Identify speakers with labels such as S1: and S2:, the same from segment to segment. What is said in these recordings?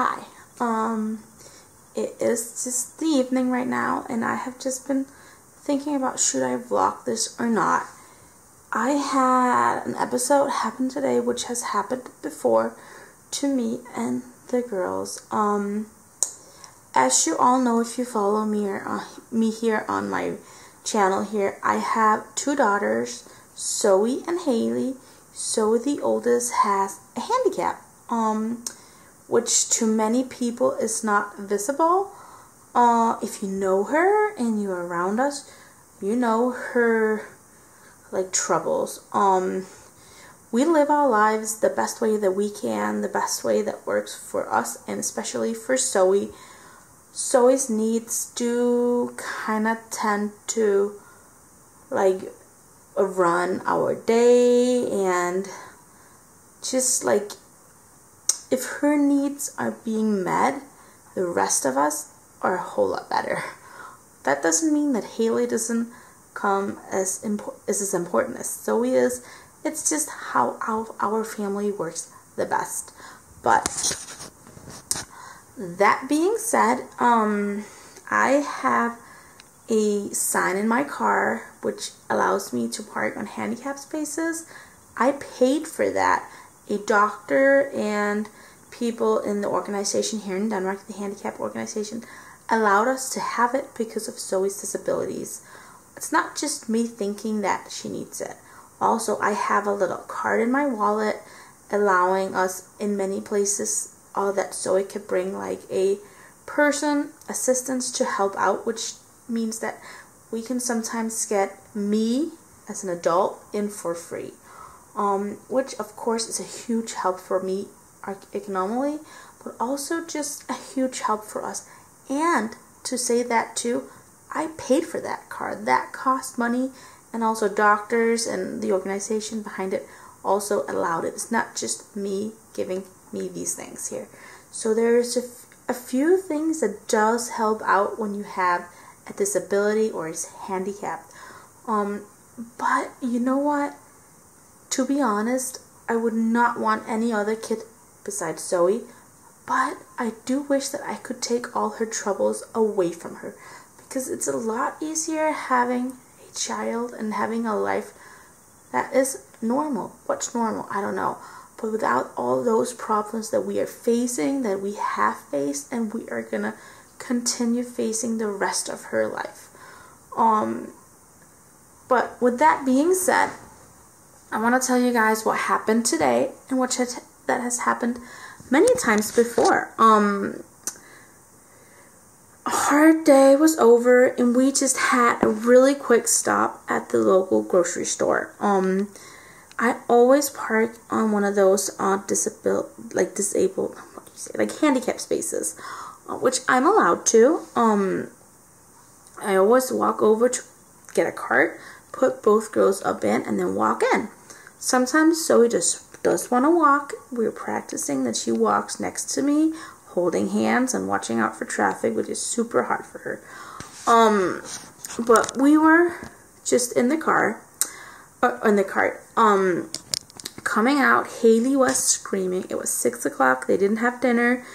S1: Hi. It is just the evening right now, and I have just been thinking about should I vlog this or not. I had an episode happen today, which has happened before to me and the girls. As you all know, if you follow me or me here on my channel here, I have two daughters, Zoe and Haley. Zoe, the oldest, has a handicap, which to many people is not visible. If you know her and you're around us, you know her troubles. We live our lives the best way that we can, the best way that works for us, and especially for Zoe. Zoe's needs do kind of tend to run our day, and just if her needs are being met, the rest of us are a whole lot better. That doesn't mean that Haley doesn't come as important as Zoe is. It's just how our family works the best. But that being said, I have a sign in my car which allows me to park on handicap spaces. I paid for that. A doctor and people in the organization here in Denmark, the handicap organization, allowed us to have it because of Zoe's disabilities. It's not just me thinking that she needs it. Also, I have a little card in my wallet allowing us in many places that Zoe could bring a person assistance to help out, which means that we can sometimes get me as an adult in for free, which of course is a huge help for me economically, but also just a huge help for us. And to say that too, I paid for that card. That cost money, and also doctors and the organization behind it also allowed it. It's not just me giving me these things here. So there's a few things that does help out when you have a disability or is handicapped. But you know what? To be honest, I would not want any other kid besides Zoe. But I do wish that I could take all her troubles away from her, because it's a lot easier having a child and having a life that is normal. What's normal? I don't know. But without all those problems that we are facing, that we have faced, and we are gonna continue facing the rest of her life. But with that being said, I want to tell you guys what happened today and that has happened many times before. Our day was over, and we just had a really quick stop at the local grocery store. I always park on one of those disabled, handicap spaces, which I'm allowed to. I always walk over to get a cart, put both girls up in, and then walk in. Sometimes Zoe just does want to walk. We're practicing that she walks next to me, holding hands and watching out for traffic, which is super hard for her. But we were just in the car, coming out. Haley was screaming. It was 6 o'clock. They didn't have dinner.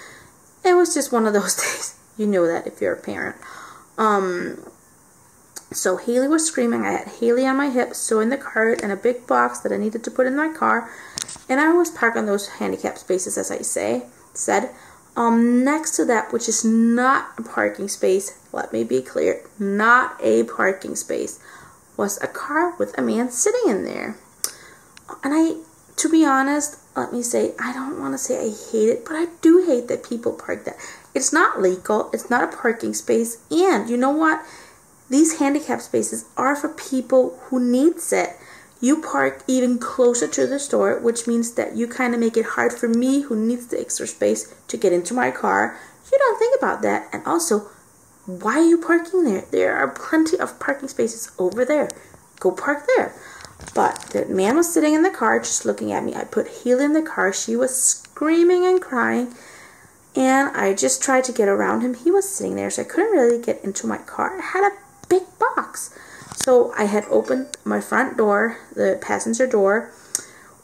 S1: It was just one of those days. You know that if you're a parent. So Haley was screaming. I had Haley on my hip, so in the cart, and a big box that I needed to put in my car. And I was parked on those handicap spaces, as I said. Next to that, which is not a parking space, let me be clear, not a parking space, was a car with a man sitting in there. And to be honest, let me say, I don't want to say I hate it, but I do hate that people park that. It's not legal. It's not a parking space. And you know what? These handicap spaces are for people who needs it. You park even closer to the store, which means that you kind of make it hard for me, who needs the extra space, to get into my car. You don't think about that. And also, why are you parking there? There are plenty of parking spaces over there. Go park there. But the man was sitting in the car just looking at me. I put Haley in the car. She was screaming and crying, and I just tried to get around him. He was sitting there, so I couldn't really get into my car. I had a big box. So I had opened my front door, the passenger door,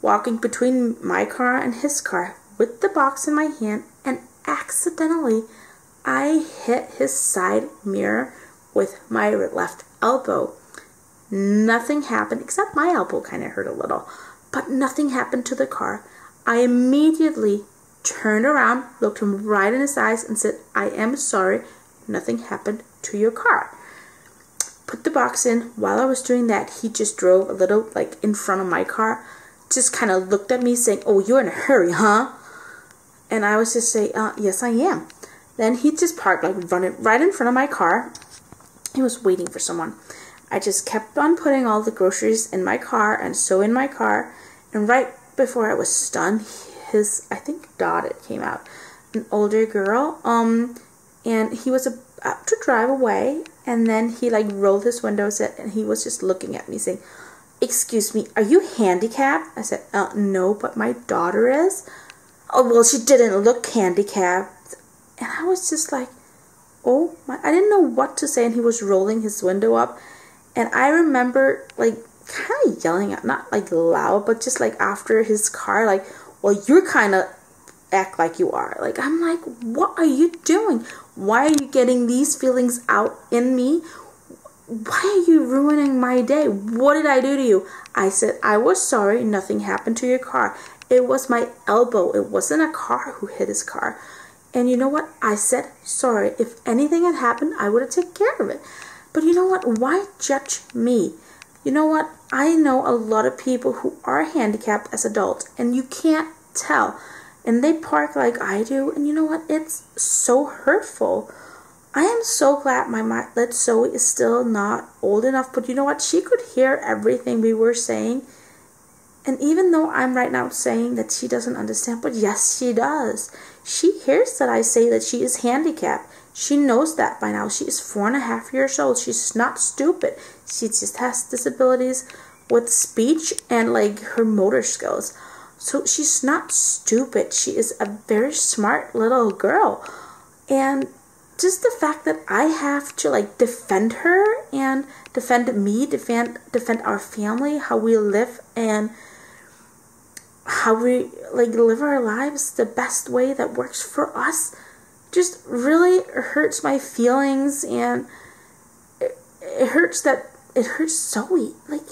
S1: walking between my car and his car with the box in my hand, and accidentally I hit his side mirror with my left elbow. Nothing happened except my elbow kind of hurt a little, but nothing happened to the car. I immediately turned around, looked him right in his eyes and said, I am sorry, nothing happened to your car. Put the box in. While I was doing that, he just drove a little like in front of my car, just kind of looked at me saying, oh, you're in a hurry, huh? And I was just saying, yes, I am. Then he just parked, like running right in front of my car. He was waiting for someone. I just kept on putting all the groceries in my car and so in my car. And right before I was done, his, I think, daughter came out, an older girl. And he was about to drive away. And then he like rolled his windows and he was just looking at me saying, excuse me, are you handicapped? I said, no, but my daughter is. Oh, well, she didn't look handicapped. And I was just like, oh my, I didn't know what to say. And he was rolling his window up. And I remember like kind of yelling at, not like loud, but just like after his car, like, well, you're kind of act like you are. Like, I'm like, what are you doing? Why are you getting these feelings out in me? Why are you ruining my day? What did I do to you? I said, I was sorry. Nothing happened to your car. It was my elbow. It wasn't a car who hit his car. And you know what? I said, sorry. If anything had happened, I would have taken care of it. But you know what? Why judge me? You know what? I know a lot of people who are handicapped as adults, and you can't tell. And they park like I do. And you know what? It's so hurtful. I am so glad my mom, that Zoe is still not old enough. But you know what? She could hear everything we were saying. And even though I'm right now saying that she doesn't understand, but yes, she does. She hears that I say that she is handicapped. She knows that by now. She is 4.5 years old. She's not stupid. She just has disabilities with speech and like her motor skills. So she's not stupid. She is a very smart little girl. And just the fact that I have to like defend her and defend me, defend our family, how we live and how we like live our lives the best way that works for us, just really hurts my feelings. And it hurts Zoe. Like,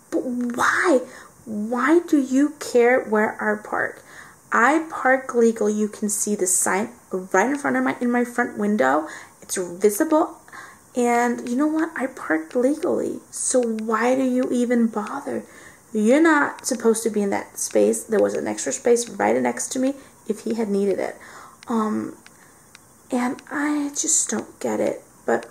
S1: but why do you care where I park? I park legal. You can see the sign right in front of my front window. It's visible. And you know what? I parked legally. So why do you even bother? You're not supposed to be in that space. There was an extra space right next to me if he had needed it. And I just don't get it. But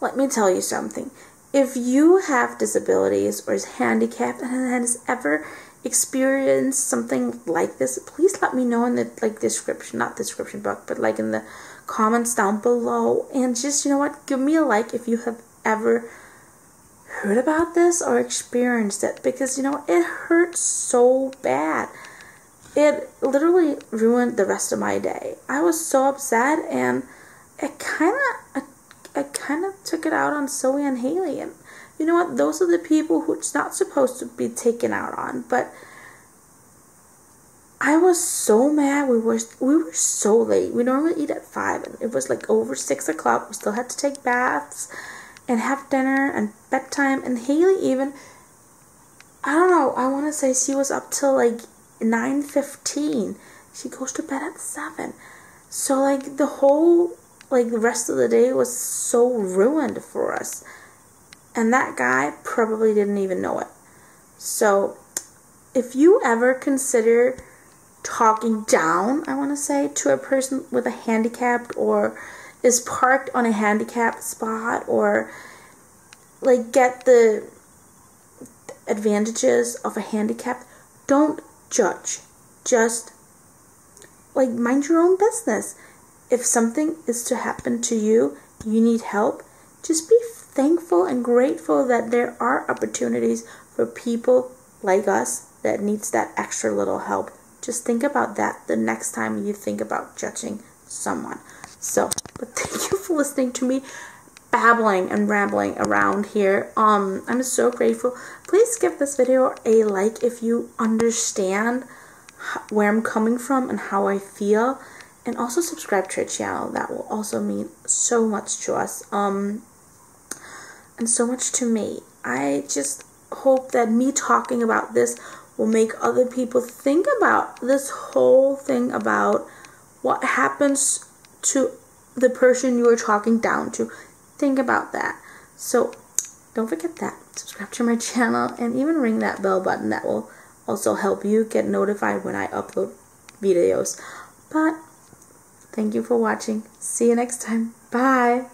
S1: let me tell you something. If you have disabilities or is handicapped and has ever experienced something like this, please let me know in the description, not description box, but like in the comments down below. And just, you know what, give me a like if you have ever heard about this or experienced it, because you know it hurts so bad. It literally ruined the rest of my day. I was so upset, and I kind of took it out on Zoe and Haley. And you know what? Those are the people who it's not supposed to be taken out on. But I was so mad. We were so late. We normally eat at 5, and it was like over 6 o'clock. We still had to take baths and have dinner and bedtime. And Haley even, I don't know, I want to say she was up till like 9:15. She goes to bed at 7. So like the whole, like the rest of the day was so ruined for us. And that guy probably didn't even know it. So if you ever consider talking down, I want to say, to a person with a handicap or is parked on a handicapped spot, or like get the advantages of a handicap, don't judge. Just like mind your own business. If something is to happen to you, you need help, just be thankful and grateful that there are opportunities for people like us that needs that extra little help. Just think about that the next time you think about judging someone. So, but thank you for listening to me babbling and rambling around here. I'm so grateful. Please give this video a like if you understand where I'm coming from and how I feel. And also subscribe to our channel. That will also mean so much to us. And so much to me. I just hope that me talking about this will make other people think about this whole thing about what happens to the person you are talking down to. Think about that. So don't forget that. Subscribe to my channel and even ring that bell button. That will also help you get notified when I upload videos. But thank you for watching. See you next time. Bye.